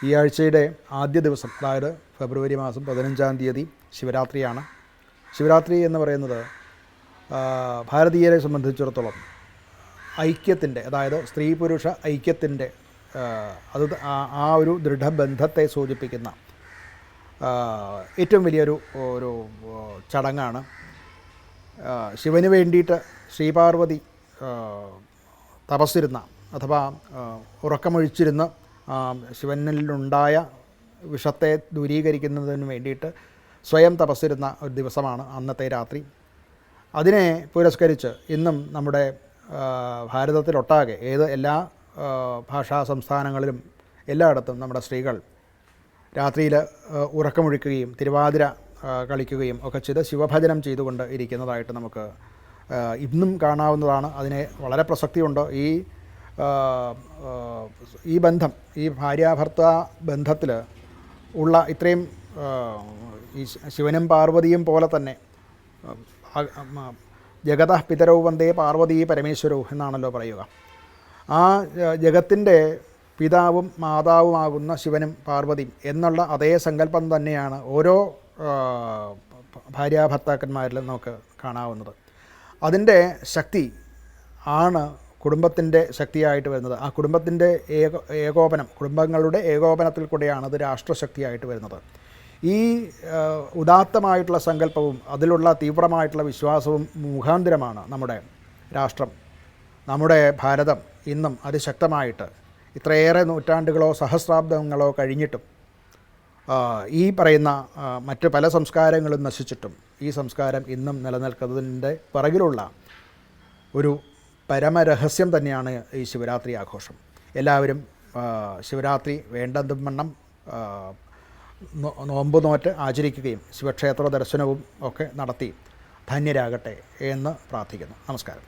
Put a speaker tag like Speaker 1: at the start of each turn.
Speaker 1: ഈ ആഴ്ചയുടെ ആദ്യ ദിവസം, അതായത് ഫെബ്രുവരി മാസം 15-ാം തീയതി ശിവരാത്രിയാണ്. ശിവരാത്രി എന്ന് പറയുന്നത് ഭാരതീയരെ സംബന്ധിച്ചിടത്തോളം ഐക്യത്തിൻ്റെ, അതായത് സ്ത്രീ പുരുഷ ഐക്യത്തിൻ്റെ ആ ഒരു ദൃഢബന്ധത്തെ സൂചിപ്പിക്കുന്ന ഏറ്റവും വലിയൊരു ചടങ്ങാണ്. ശിവന് വേണ്ടിയിട്ട് ശ്രീപാർവതി തപസ്സിരുന്ന, അഥവാ ഉറക്കമൊഴിച്ചിരുന്ന് ശിവനിലുണ്ടായ വിഷത്തെ ദൂരീകരിക്കുന്നതിന് വേണ്ടിയിട്ട് സ്വയം തപസ്സിരുന്ന ഒരു ദിവസമാണ് അന്നത്തെ രാത്രി. അതിനെ പുരസ്കരിച്ച് ഇന്നും നമ്മുടെ ഭാരതത്തിലൊട്ടാകെ എല്ലാ ഭാഷാ സംസ്ഥാനങ്ങളിലും എല്ലായിടത്തും നമ്മുടെ സ്ത്രീകൾ രാത്രിയിൽ ഉറക്കമൊഴിക്കുകയും തിരുവാതിര കളിക്കുകയും ഒക്കെ ചെയ്ത് ശിവഭജനം ചെയ്തുകൊണ്ട് ഇരിക്കുന്നതായിട്ട് നമുക്ക് ഇന്നും കാണാവുന്നതാണ്. അതിന് വളരെ പ്രസക്തിയുണ്ട്. ഈ ബന്ധം, ഈ ഭാര്യാഭർത്ത ബന്ധത്തിൽ ഉള്ള ഇത്രയും ഈ ശിവനും പാർവതിയും പോലെ തന്നെ ജഗതഃ പിതരൗ വന്ദേ പാർവതീ പരമേശ്വരൗ എന്നാണല്ലോ പറയുക. ആ ജഗത്തിൻ്റെ പിതാവും മാതാവുമാകുന്ന ശിവനും പാർവതിയും എന്നുള്ള അതേ സങ്കല്പം തന്നെയാണ് ഓരോ ഭാര്യാഭർത്താക്കന്മാരിലും നമുക്ക് കാണാവുന്നത്. അതിൻ്റെ ശക്തി ആണ് കുടുംബത്തിൻ്റെ ശക്തിയായിട്ട് വരുന്നത്. ആ കുടുംബത്തിൻ്റെ ഏകോപനം, കുടുംബങ്ങളുടെ ഏകോപനത്തിൽ കൂടെയാണ് അത് രാഷ്ട്രശക്തിയായിട്ട് വരുന്നത്. ഈ ഉദാത്തമായിട്ടുള്ള സങ്കല്പവും അതിലുള്ള തീവ്രമായിട്ടുള്ള വിശ്വാസവും മുഖാന്തരമാണ് നമ്മുടെ രാഷ്ട്രം, നമ്മുടെ ഭാരതം ഇന്നും അതിശക്തമായിട്ട് ഇത്രയേറെ നൂറ്റാണ്ടുകളോ സഹസ്രാബ്ദങ്ങളോ കഴിഞ്ഞിട്ടും ഈ പറയുന്ന മറ്റ് പല സംസ്കാരങ്ങളും നശിച്ചിട്ടും ഈ സംസ്കാരം ഇന്നും നിലനിൽക്കുന്നതിൻ്റെ പിറകിലുള്ള ഒരു പരമരഹസ്യം തന്നെയാണ് ഈ ശിവരാത്രി ആഘോഷം. എല്ലാവരും ശിവരാത്രി വേണ്ടതും വണ്ണം നോമ്പ് നോറ്റ് ആചരിക്കുകയും ശിവക്ഷേത്ര ദർശനവും ഒക്കെ നടത്തി ധന്യരാകട്ടെ എന്ന് പ്രാർത്ഥിക്കുന്നു. നമസ്കാരം.